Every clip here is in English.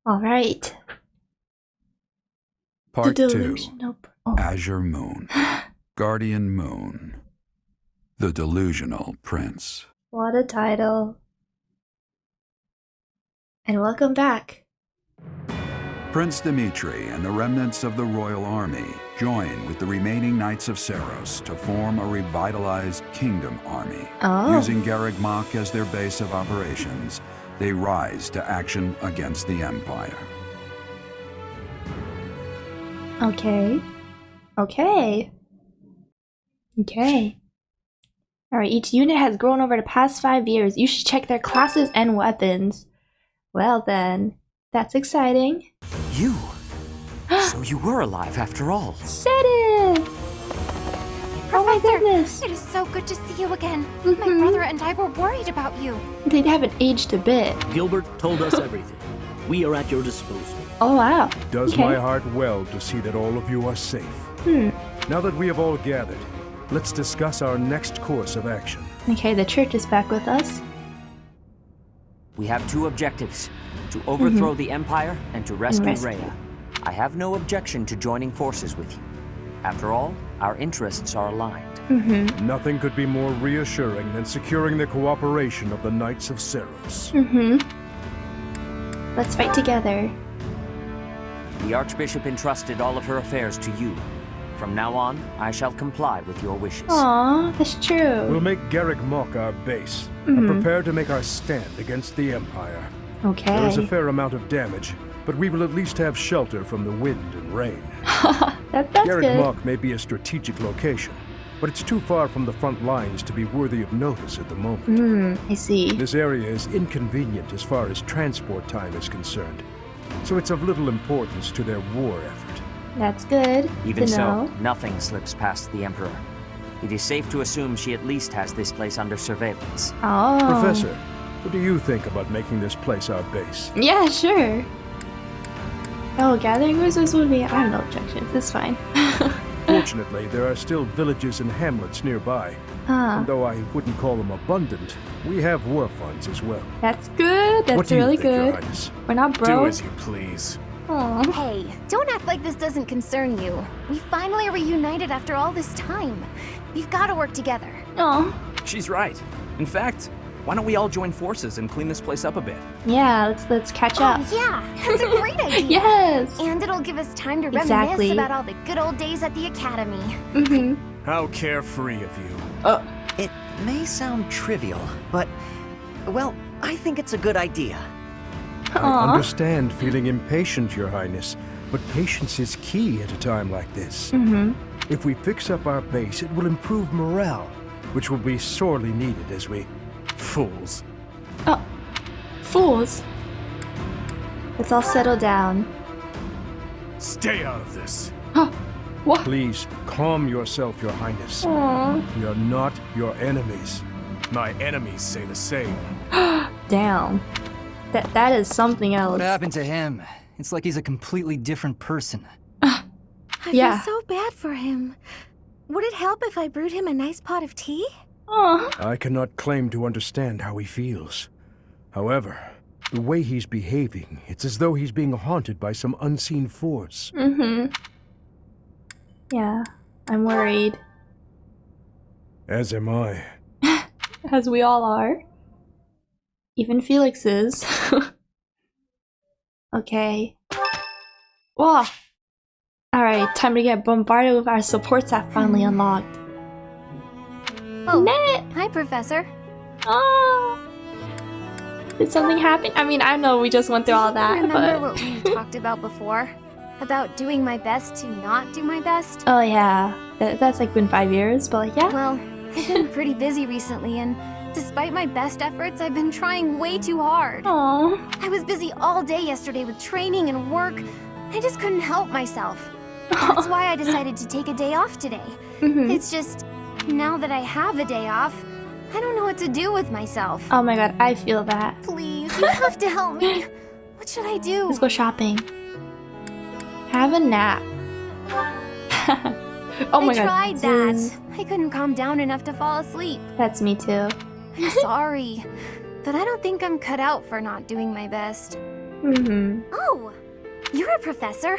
Alright. Part 2. Delusional. Oh. Azure Moon. Guardian Moon. The Delusional Prince. What a title. And welcome back. Prince Dimitri and the remnants of the royal army join with the remaining Knights of Seros to form a revitalized kingdom army. Oh. Using Garreg Mach as their base of operations, they rise to action against the Empire. Okay. Alright, each unit has grown over the past 5 years. You should check their classes and weapons. Well then, that's exciting. You? So you were alive after all. Said it! Oh my goodness. It is so good to see you again. My brother and I were worried about you. They haven't aged a bit. Gilbert told us everything. We are at your disposal. Oh wow. Does my heart well to see that all of you are safe. Now that we have all gathered, let's discuss our next course of action. Okay, the church is back with us. We have two objectives: to overthrow the Empire and to rescue Rhea. I have no objection to joining forces with you. After all, our interests are aligned. Nothing could be more reassuring than securing the cooperation of the Knights of Seros. Let's fight together. The Archbishop entrusted all of her affairs to you. From now on, I shall comply with your wishes. Aw, that's true. We'll make Garreg Mach our base, and prepare to make our stand against the Empire. Okay. There is a fair amount of damage, but we will at least have shelter from the wind and rain. That's Garreg good. Mach may be a strategic location, but it's too far from the front lines to be worthy of notice at the moment. I see. This area is inconvenient as far as transport time is concerned, so it's of little importance to their war effort. That's good Even to so, know. nothing slips past the Emperor. It is safe to assume she at least has this place under surveillance. Oh. Professor, what do you think about making this place our base? Yeah, sure. Oh, gathering resources would be... I have no objections. It's fine. Fortunately, there are still villages and hamlets nearby. And though I wouldn't call them abundant, we have war funds as well. That's good. What That's do you really think, Your good. Highness? We're not Do broke. as you please. Aw. Hey, don't act like this doesn't concern you. We finally are reunited after all this time. We've got to work together. Aw. She's right. In fact, why don't we all join forces and clean this place up a bit? Yeah, let's catch up. Oh, yeah, that's a great idea. Yes. And it'll give us time to Exactly. reminisce about all the good old days at the academy. How carefree of you. It may sound trivial, but, well, I think it's a good idea. I understand feeling impatient, Your Highness, but patience is key at a time like this. If we fix up our base, it will improve morale, which will be sorely needed as we... Fools. Fools. Let's all settle down. Stay out of this. What? Please, calm yourself, Your Highness. Aw. We are not your enemies. My enemies say the same. Damn. That is something else. What happened to him? It's like he's a completely different person. I Yeah. feel so bad for him. Would it help if I brewed him a nice pot of tea? Aw. I cannot claim to understand how he feels. However, the way he's behaving, it's as though he's being haunted by some unseen force. Yeah, I'm worried. As am I. As we all are. Even Felix is. Okay. Whoa! Alright, time to get bombarded with our supports that finally unlocked. Oh, Net! hi, Professor. Oh! Did something happen? I mean, I know we just went through all that, Remember but... what we talked about before? About doing my best to not do my best? Oh yeah, that's like been 5 years, but like, yeah. Well, I've been pretty busy recently, and despite my best efforts, I've been trying way too hard. Aww. I was busy all day yesterday with training and work. I just couldn't help myself. That's why I decided to take a day off today. It's just, now that I have a day off, I don't know what to do with myself. Oh my god, I feel that. Please, you have to help me. What should I do? Let's go shopping. Have a nap. Oh my I god. tried Zzz. that. I couldn't calm down enough to fall asleep. That's me too. I'm sorry, but I don't think I'm cut out for not doing my best. Oh, you're a professor.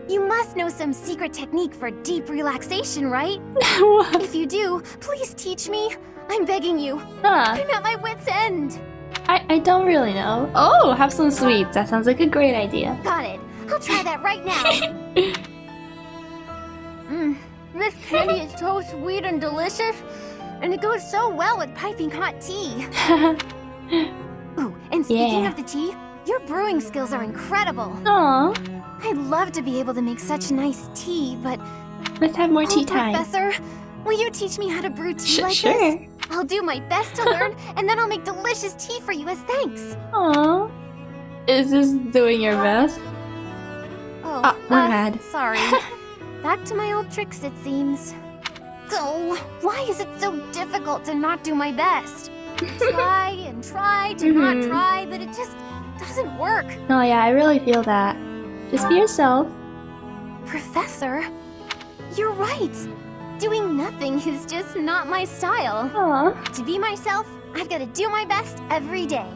You must know some secret technique for deep relaxation, right? What? If you do, please teach me. I'm begging you. Huh. I'm at my wit's end. I don't really know. Oh, have some sweets. That sounds like a great idea. Got it. I'll try that right now. This candy is so sweet and delicious, and it goes so well with piping hot tea. Ooh, and speaking of the tea, your brewing skills are incredible. Aw. I'd love to be able to make such nice tea, but... Let's have more tea time. Professor, will you teach me how to brew tea like sure. this? I'll do my best to learn, and then I'll make delicious tea for you as thanks. Aw. Is this doing your best? Oh, we're mad. Sorry. Back to my old tricks, it seems. So, why is it so difficult to not do my best? Try and try to not try, but it just doesn't work. Oh yeah, I really feel that. Just be yourself. Professor, you're right. Doing nothing is just not my style. Aw. To be myself, I've got to do my best every day.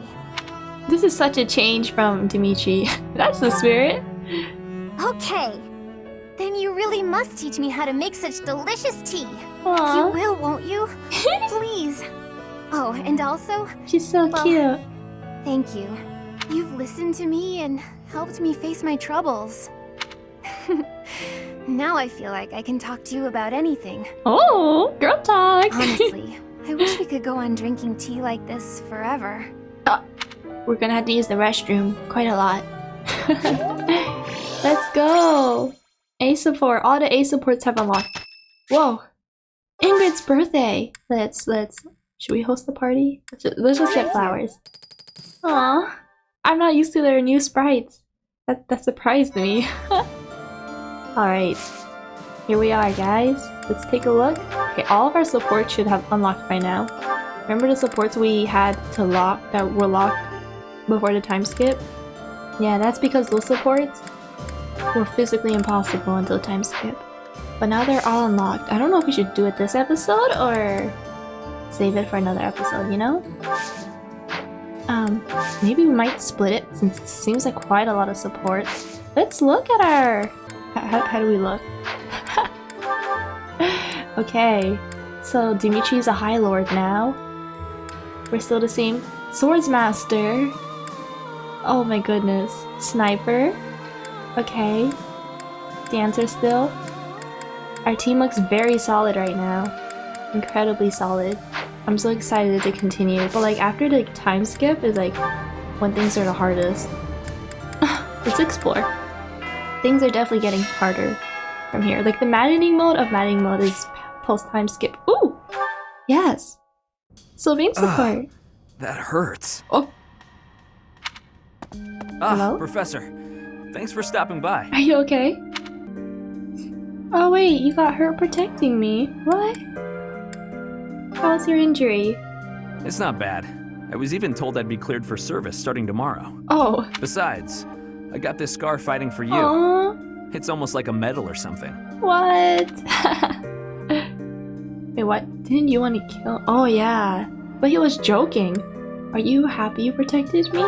This is such a change from Dimitri. That's the spirit. Okay. Then you really must teach me how to make such delicious tea. Aw. You will, won't you? Please. Oh, and also... She's so cute. Thank you. You've listened to me and helped me face my troubles. Now I feel like I can talk to you about anything. Oh, girl talk. Honestly, I wish we could go on drinking tea like this forever. We're gonna have to use the restroom quite a lot. Let's go. A support. All the A supports have unlocked. Whoa. Ingrid's birthday. Let's. Should we host the party? Let's just get flowers. Aw. I'm not used to their new sprites. That surprised me. Alright. Here we are, guys. Let's take a look. Okay, all of our supports should have unlocked by now. Remember the supports we had to lock that were locked before the time skip? Yeah, that's because those supports were physically impossible until time skip. But now they're all unlocked. I don't know if we should do it this episode or save it for another episode, you know? Maybe we might split it since it seems like quite a lot of support. Let's look at our... How do we look? Okay, so Dimitri's a High Lord now. We're still the same. Swordsmaster. Oh my goodness. Sniper. Okay. Dancer still. Our team looks very solid right now. Incredibly solid. I'm so excited to continue. But like after the time skip is like when things are the hardest. Let's explore. Things are definitely getting harder from here. Like the Maddening mode of Maddening mode is post time skip. Ooh! Yes! Sylvain support. That hurts. Oh. Hello? Professor. Thanks for stopping by. Are you okay? Oh wait, you got hurt protecting me. What? How was your injury? It's not bad. I was even told I'd be cleared for service starting tomorrow. Oh. Besides, I got this scar fighting for you. Aww. It's almost like a medal or something. What? Wait, what? Didn't you want to kill? Oh yeah. But he was joking. Are you happy you protected me?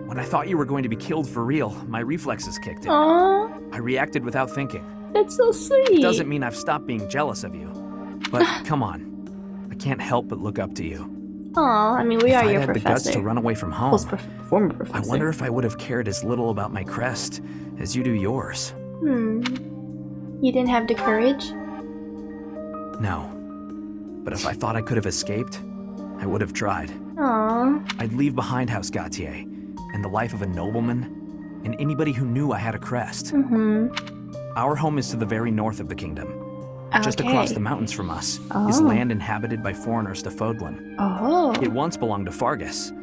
When I thought you were going to be killed for real, my reflexes kicked in. Aww. I reacted without thinking. That's so sweet. Doesn't mean I've stopped being jealous of you. But come on. I can't help but look up to you. Aw, I mean, we If are I'd your had the professor. guts to run away from home, Former professor. I wonder if I would have cared as little about my crest as you do yours. You didn't have the courage? No. But if I thought I could have escaped, I would have tried. Aw. I'd leave behind House Gautier and the life of a nobleman and anybody who knew I had a crest. Our home is to the very north of the kingdom. Just across the mountains from us is land inhabited by foreigners to Fodlan. Oh. It once belonged to Fargus,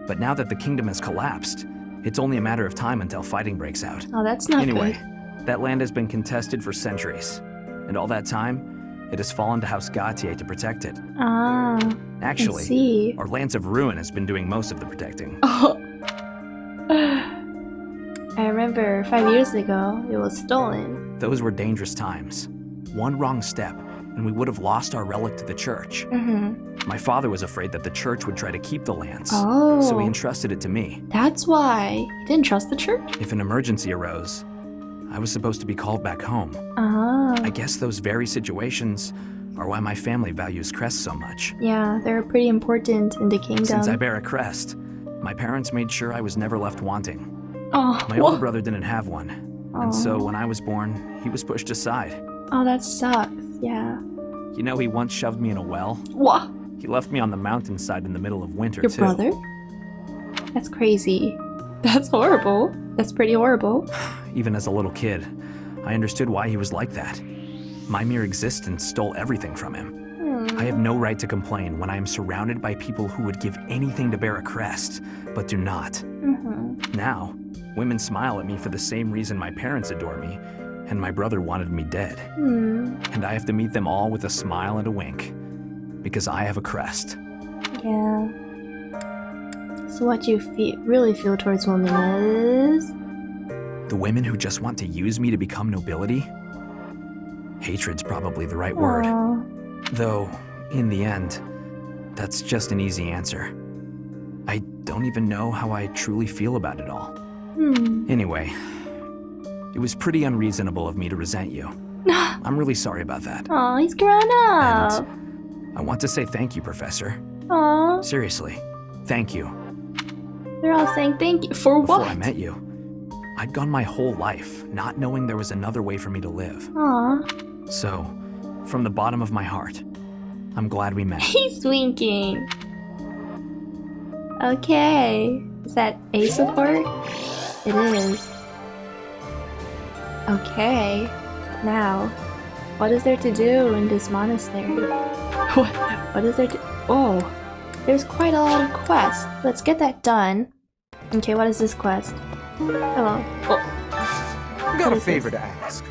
but now that the kingdom has collapsed, it's only a matter of time until fighting breaks out. Oh, that's not Anyway, good. that land has been contested for centuries, and all that time, it has fallen to House Gautier to protect it. Ah. Actually, I see. our Lance of Ruin has been doing most of the protecting. Oh. I remember 5 years ago, it was stolen. Those were dangerous times. One wrong step, and we would have lost our relic to the church. My father was afraid that the church would try to keep the lands, Oh. so he entrusted it to me. That's why. You didn't trust the church? If an emergency arose, I was supposed to be called back home. Ah. I guess those very situations are why my family values crests so much. Yeah, they're pretty important in the kingdom. Since I bear a crest, my parents made sure I was never left wanting. Oh, My older brother didn't have one, and so Oh. when I was born, he was pushed aside. Oh, that sucks. Yeah. You know, he once shoved me in a well. What? He left me on the mountainside in the middle of winter, Your too. brother? That's crazy. That's horrible. That's pretty horrible. Even as a little kid, I understood why he was like that. My mere existence stole everything from him. I have no right to complain when I am surrounded by people who would give anything to bear a crest, but do not. Mm-hmm. Now, women smile at me for the same reason my parents adore me, and my brother wanted me dead. And I have to meet them all with a smile and a wink, because I have a crest. Yeah. So what you really feel towards women is... The women who just want to use me to become nobility? Hatred's probably the right word. Aw. Though, in the end, that's just an easy answer. I don't even know how I truly feel about it all. Anyway, it was pretty unreasonable of me to resent you. I'm really sorry about that. Aw, he's grown up. And I want to say thank you, Professor. Aw, Seriously, thank you. they're all saying thank you. For Before what? I met you, I'd gone my whole life not knowing there was another way for me to live. Aw, So, from the bottom of my heart, I'm glad we met. he's winking. Okay. Is that A support? It is. Okay. Now, what is there to do in this monastery? What is there to... Oh, there's quite a lot of quests. Let's get that done. Okay, what is this quest? Hello. Oh. Got What a is favor this? to ask.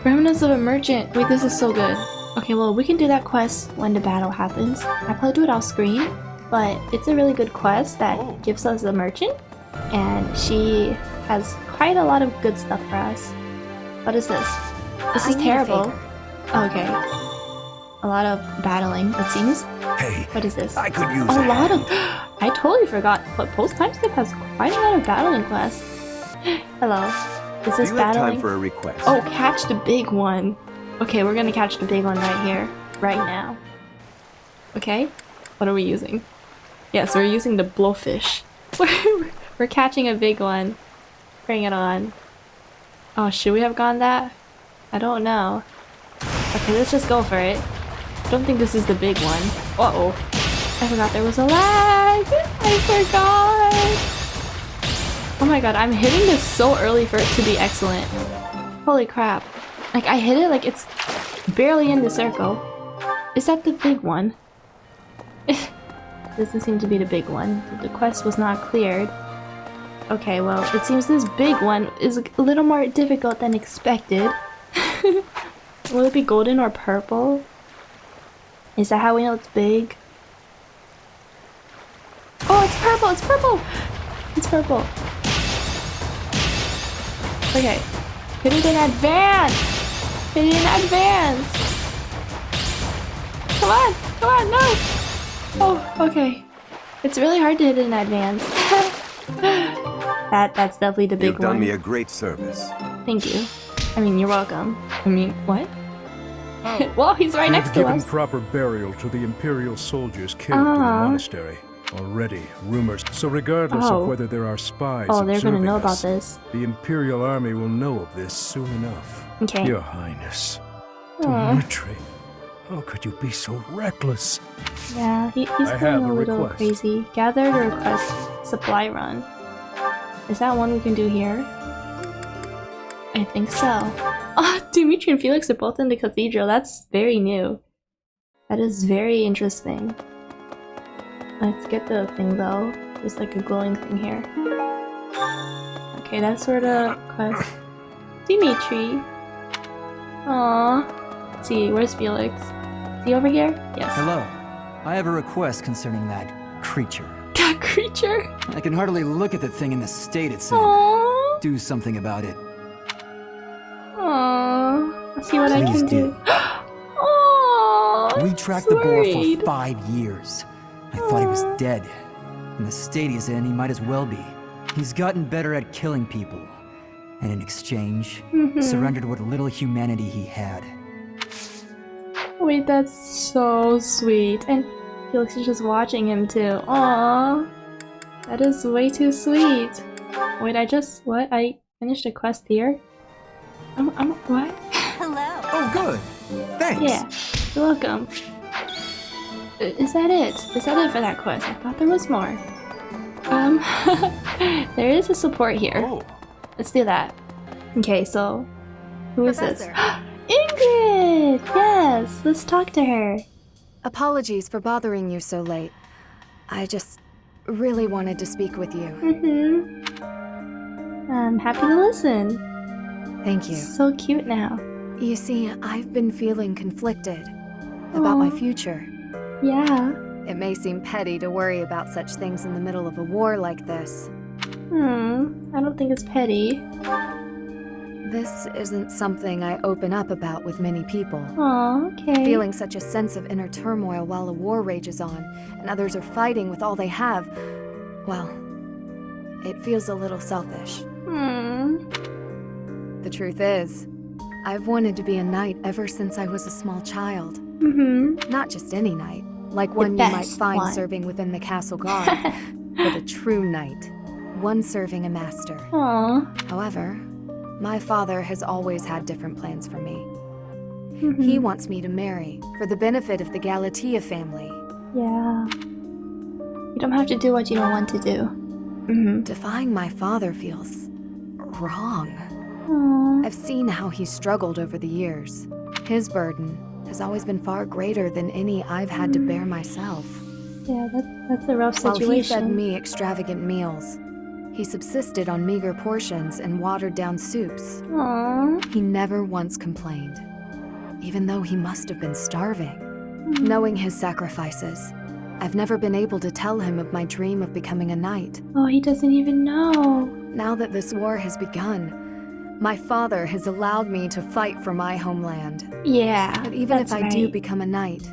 Remnants of a merchant. Wait, this is so good. Okay, well, we can do that quest when the battle happens. I probably do it off screen, but it's a really good quest that gives us a merchant, and she has quite a lot of good stuff for us. What is this? This is I need a terrible. favor. Okay. A lot of battling, it seems. Hey, What is this? I could use A lot of... I totally forgot, but Post Timeskip has quite a lot of battling quests. Hello. Is this Do you have battling? time for a request? Oh, catch the big one. Okay, we're gonna catch the big one right here, right now. Okay? What are we using? Yes, we're using the blowfish. We're catching a big one. Bring it on. Oh, should we have gone that? I don't know. Okay, let's just go for it. I don't think this is the big one. Uh-oh. I forgot there was a lag! I forgot! Oh my god, I'm hitting this so early for it to be excellent. Holy crap. Like, I hit it like it's barely in the circle. Is that the big one? Doesn't seem to be the big one. The quest was not cleared. Okay, well, it seems this big one is a little more difficult than expected. Will it be golden or purple? Is that how we know it's big? Oh, it's purple! It's purple! It's purple. Okay. Hit it in advance! Hit it in advance! Come on! Come on, no! Oh, okay. It's really hard to hit it in advance. That's definitely the big You've one. done me a great service. Thank you. I mean, you're welcome. I mean, what? Well, he's right next We've to given us. proper burial to the Imperial soldiers killed in the monastery. Already, rumors. So regardless Oh. of whether there are spies Oh, they're gonna observing know about us, this. the Imperial army will know of this soon enough. Okay. Your Highness. Aw. Dimitri, how could you be so reckless? Yeah, he's I going have a a little request. crazy. Gather the request supply run. Is that one we can do here? I think so. Oh, Dimitri and Felix are both in the cathedral. That's very new. That is very interesting. Let's get the thing though. There's like a glowing thing here. Okay, that's sort of quest. Dimitri. Aww. Let's see, where's Felix? Is he over here? Yes. Hello. I have a request concerning that creature. That creature? I can hardly look at the thing in the state it's in. Aww. Do something about it. Aww. Let's see what I Please can do. do. Aww. We tracked the boar Worried. for 5 years. I thought he was dead. In the state he's in, he might as well be. He's gotten better at killing people. And in exchange, surrendered what little humanity he had. Wait, that's so sweet. And Felix is just watching him too. Aww. That is way too sweet. Wait, what? I finished a quest here? What? Hello. Oh, good. Thanks. Yeah, you're welcome. Is that it? Is that it for that quest? I thought there was more. There is a support here. Oh. Let's do that. Okay, so who is this? Professor. Ingrid! Yes, let's talk to her. Apologies for bothering you so late. I just really wanted to speak with you. I'm happy to listen. Thank you. So cute now. You see, I've been feeling conflicted about my Aw. future. Yeah. It may seem petty to worry about such things in the middle of a war like this. I don't think it's petty. This isn't something I open up about with many people. Aw, okay. Feeling such a sense of inner turmoil while a war rages on, and others are fighting with all they have, well, it feels a little selfish. The truth is, I've wanted to be a knight ever since I was a small child. Not just any knight, like one you might best find one. serving within the castle guard, but a true knight, one serving a master. Aw. However, my father has always had different plans for me. He wants me to marry for the benefit of the Galatea family. Yeah. You don't have to do what you don't want to do. Defying my father feels wrong. Aw. I've seen how he's struggled over the years. His burden has always been far greater than any I've had to bear myself. Yeah, that's a rough While he fed situation. me extravagant meals, he subsisted on meager portions and watered-down soups. Aw. He never once complained, even though he must have been starving. Knowing his sacrifices, I've never been able to tell him of my dream of becoming a knight. Oh, he doesn't even know. Now that this war has begun, my father has allowed me to fight for my homeland. Yeah. But even if that's I do right. become a knight,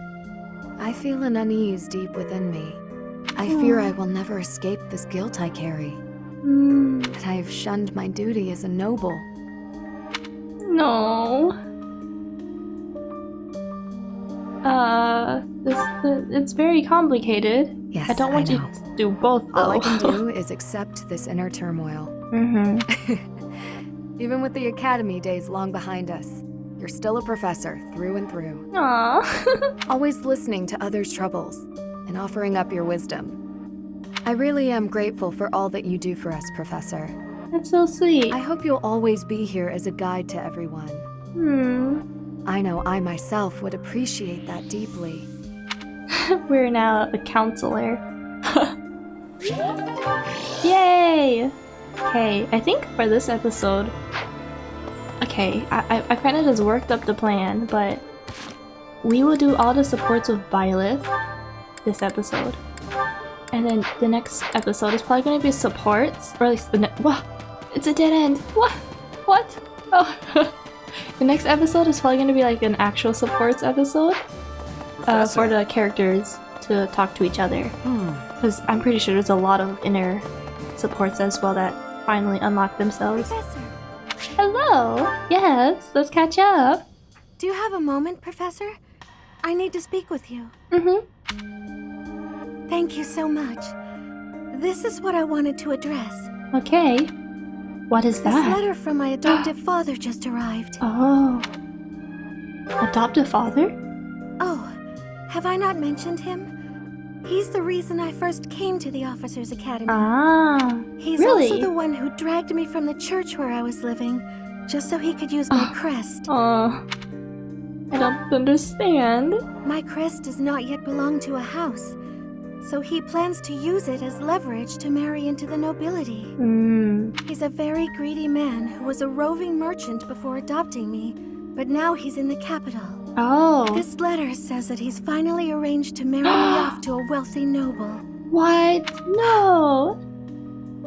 I feel an unease deep within me. I fear I will never escape this guilt I carry. That I have shunned my duty as a noble. No. It's very complicated. Yes, I don't want you know. to do both though. All I can do is accept this inner turmoil. Even with the academy days long behind us, you're still a professor through and through. Aww. Always listening to others' troubles and offering up your wisdom. I really am grateful for all that you do for us, Professor. That's so sweet. I hope you'll always be here as a guide to everyone. I know I myself would appreciate that deeply. We're now a counselor. Yay! Okay, I think for this episode... Okay, I kind of just worked up the plan, but... We will do all the supports with Violet this episode. And then the next episode is probably going to be supports, or at least the What? It's a dead end! What? What? Oh... The next episode is probably going to be like an actual supports episode for the characters to talk to each other. Because I'm pretty sure there's a lot of inner supports as well that finally unlock themselves. Professor, Hello! Yes, let's catch up. do you have a moment, Professor? I need to speak with you. Thank you so much. This is what I wanted to address. Okay. What is This that? letter from my adoptive father just arrived. Oh. Adoptive father? Oh, have I not mentioned him? He's the reason I first came to the Officers' Academy. Ah. He's really? also the one who dragged me from the church where I was living, just so he could use my crest. Oh. I don't understand. My crest does not yet belong to a house, so he plans to use it as leverage to marry into the nobility. He's a very greedy man who was a roving merchant before adopting me, but now he's in the capital. Oh. This letter says that he's finally arranged to marry me off to a wealthy noble. What? No.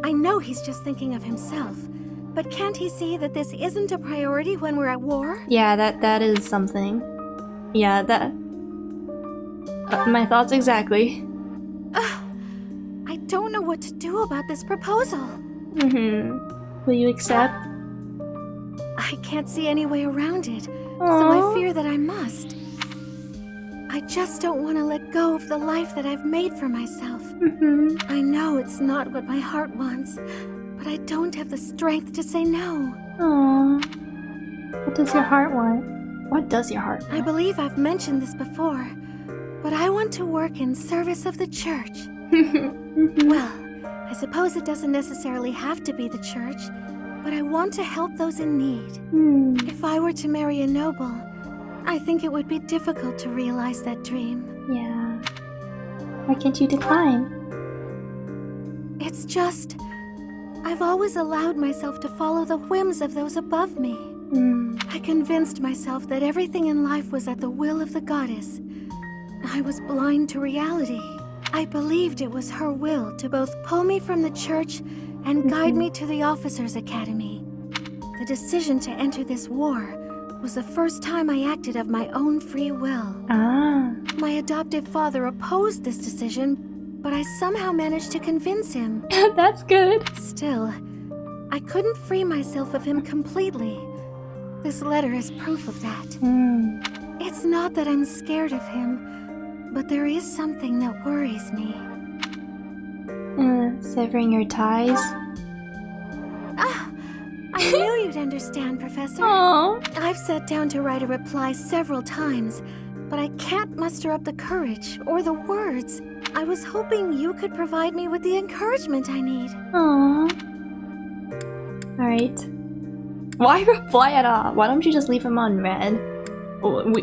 I know he's just thinking of himself, but can't he see that this isn't a priority when we're at war? Yeah, that is something. Yeah, My thoughts exactly. I don't know what to do about this proposal. Will you accept? I can't see any way around it, so Aww. I fear that I must. I just don't want to let go of the life that I've made for myself. I know it's not what my heart wants, but I don't have the strength to say no. Aww. What does your heart want? What does your heart want? I believe I've mentioned this before, but I want to work in service of the church. Well, I suppose it doesn't necessarily have to be the church, but I want to help those in need. If I were to marry a noble, I think it would be difficult to realize that dream. Yeah. Why can't you decline? It's just, I've always allowed myself to follow the whims of those above me. I convinced myself that everything in life was at the will of the goddess. I was blind to reality. I believed it was her will to both pull me from the church and guide me to the officers' academy. The decision to enter this war was the first time I acted of my own free will. My adoptive father opposed this decision, but I somehow managed to convince him. That's good. Still, I couldn't free myself of him completely. This letter is proof of that. It's not that I'm scared of him, but there is something that worries me. Severing your ties? I knew you'd understand, Professor. Aww. I've sat down to write a reply several times, but I can't muster up the courage or the words. I was hoping you could provide me with the encouragement I need. Aww. Alright. Why reply at all? Why don't you just leave him on red?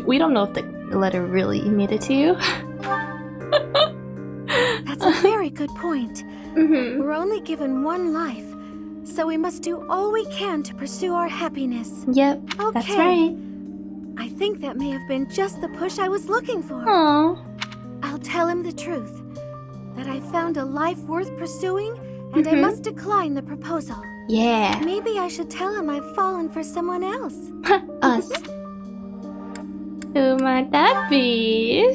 We don't know if the letter really made it to you. That's a very good point. We're only given one life, so we must do all we can to pursue our happiness. Yep, okay. That's right. I think that may have been just the push I was looking for. Aww. I'll tell him the truth. That I found a life worth pursuing, and I must decline the proposal. Yeah. Maybe I should tell him I've fallen for someone else. Us. Who might that be?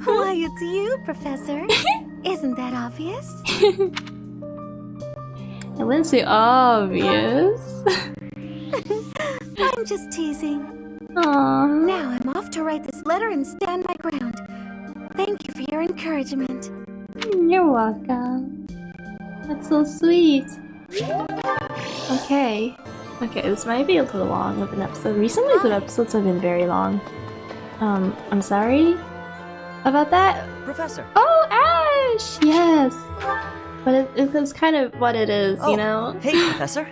Why, it's you, Professor. Isn't that obvious? I wouldn't say obvious. I'm just teasing. Aww. Now I'm off to write this letter and stand my ground. Thank you for your encouragement. You're welcome. That's so sweet. Okay. Okay, this might be a little long of an episode. Recently the episodes have been very long. I'm sorry about that. Professor. Oh, Ash! Yes! But it's kind of what it is, you know? Hey, Professor.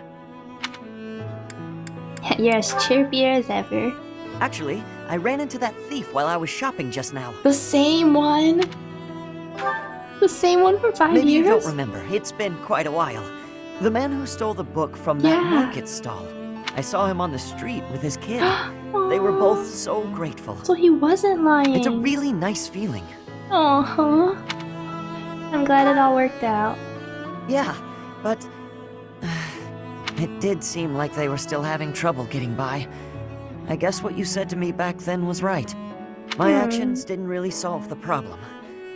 You're as chirpy as ever. Actually, I ran into that thief while I was shopping just now. The same one? The same one for 5 Maybe years? you don't remember. It's been quite a while. The man who stole the book from that market stall. I saw him on the street with his kid. They were both so grateful. So he wasn't lying. It's a really nice feeling. Aww. I'm glad it all worked out. Yeah, but it did seem like they were still having trouble getting by. I guess what you said to me back then was right. My actions didn't really solve the problem.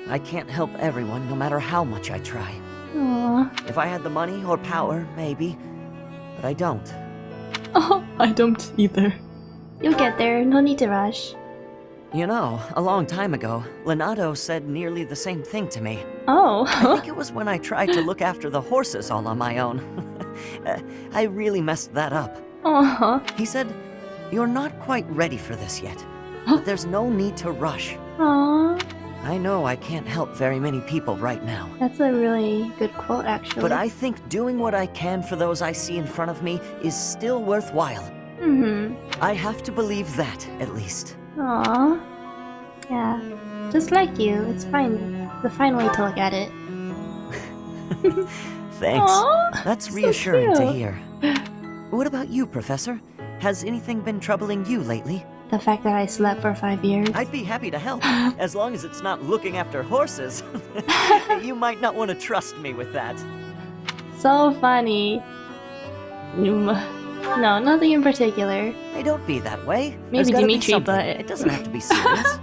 I can't help everyone no matter how much I try. Aww. If I had the money or power, maybe. But I don't. Oh, I don't either. You'll get there, no need to rush. You know, a long time ago, Leonardo said nearly the same thing to me. Oh. I think it was when I tried to look after the horses all on my own. I really messed that up. Aww. He said, "You're not quite ready for this yet, but there's no need to rush." Aww. I know I can't help very many people right now. That's a really good quote, actually. But I think doing what I can for those I see in front of me is still worthwhile. I have to believe that, at least. Aww. Yeah. Just like you, it's fine. The fine way to look at it. Thanks. Aww, That's so reassuring to cute. hear. What about you, Professor? Has anything been troubling you lately? The fact that I slept for 5 years. I'd be happy to help, as long as it's not looking after horses. You might not want to trust me with that. So funny. No, nothing in particular. Hey, don't be that way. Maybe There's gotta be Dimitri, something. but... It doesn't have to be serious.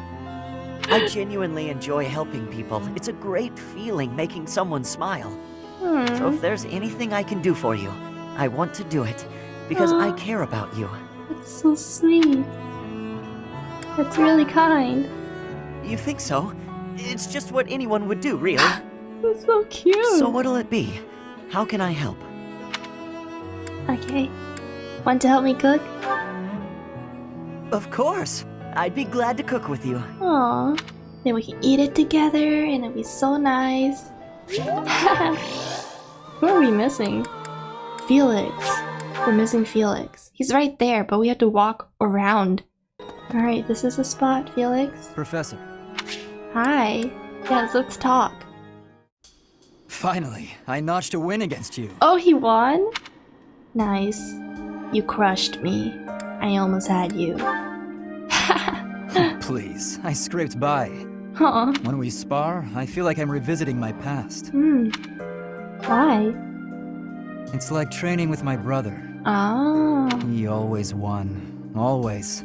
I genuinely enjoy helping people. It's a great feeling making someone smile. So if there's anything I can do for you, I want to do it. Because I care about you. That's so sweet. That's really kind. You think so? It's just what anyone would do, really. That's so cute. So what'll it be? How can I help? Okay. Want to help me cook? Of course. I'd be glad to cook with you. Aww. Then we can eat it together and it'll be so nice. Who are we missing? Felix. We're missing Felix. He's right there, but we have to walk around. Alright, this is the spot, Felix. Professor. Hi. Yes, let's talk. Finally, I notched a win against you. Oh, he won? Nice. You crushed me. I almost had you. Please, I scraped by. Huh. When we spar, I feel like I'm revisiting my past. Why? It's like training with my brother. Ah. He always won. Always.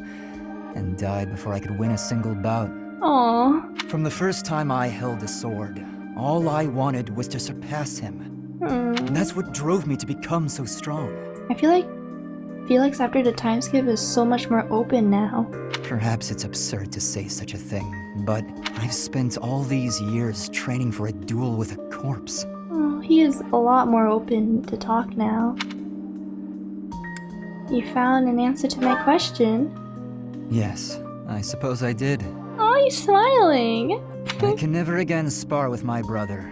And died before I could win a single bout. Aww. From the first time I held a sword, all I wanted was to surpass him. That's what drove me to become so strong. I feel like Felix after the time skip is so much more open now. Perhaps it's absurd to say such a thing, but I've spent all these years training for a duel with a corpse. Oh, he is a lot more open to talk now. You found an answer to my question. Yes, I suppose I did. Oh, he's smiling! I can never again spar with my brother.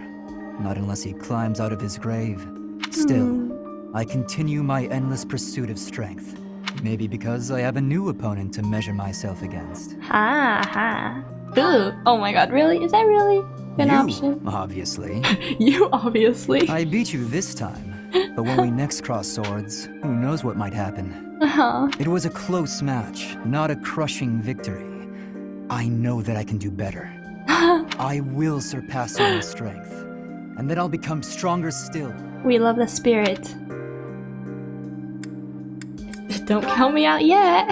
Not unless he climbs out of his grave. Still, I continue my endless pursuit of strength. Maybe because I have a new opponent to measure myself against. Ha ha. Ooh, oh my god, really? Is that really an option? Obviously. You obviously. I beat you this time. But when we next cross swords, who knows what might happen? It was a close match, not a crushing victory. I know that I can do better. I will surpass you in strength. And then I'll become stronger still. We love the spirit. Don't count me out yet.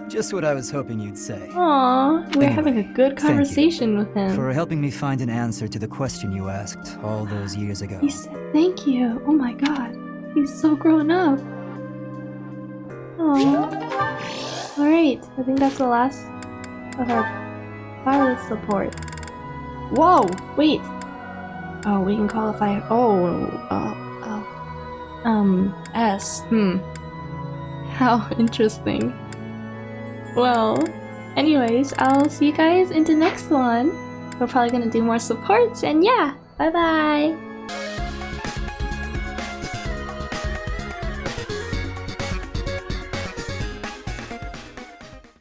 Just what I was hoping you'd say. Aww, we're Anyway, having a good conversation with him. For helping me find an answer to the question you asked all those years ago. He said thank you. Oh my god. He's so grown up. Aww. Alright, I think that's the last of our pilot support. Whoa! Wait! Oh, we can call a fire. S. How interesting. Well, anyways, I'll see you guys in the next one. We're probably gonna do more supports, and yeah, bye bye!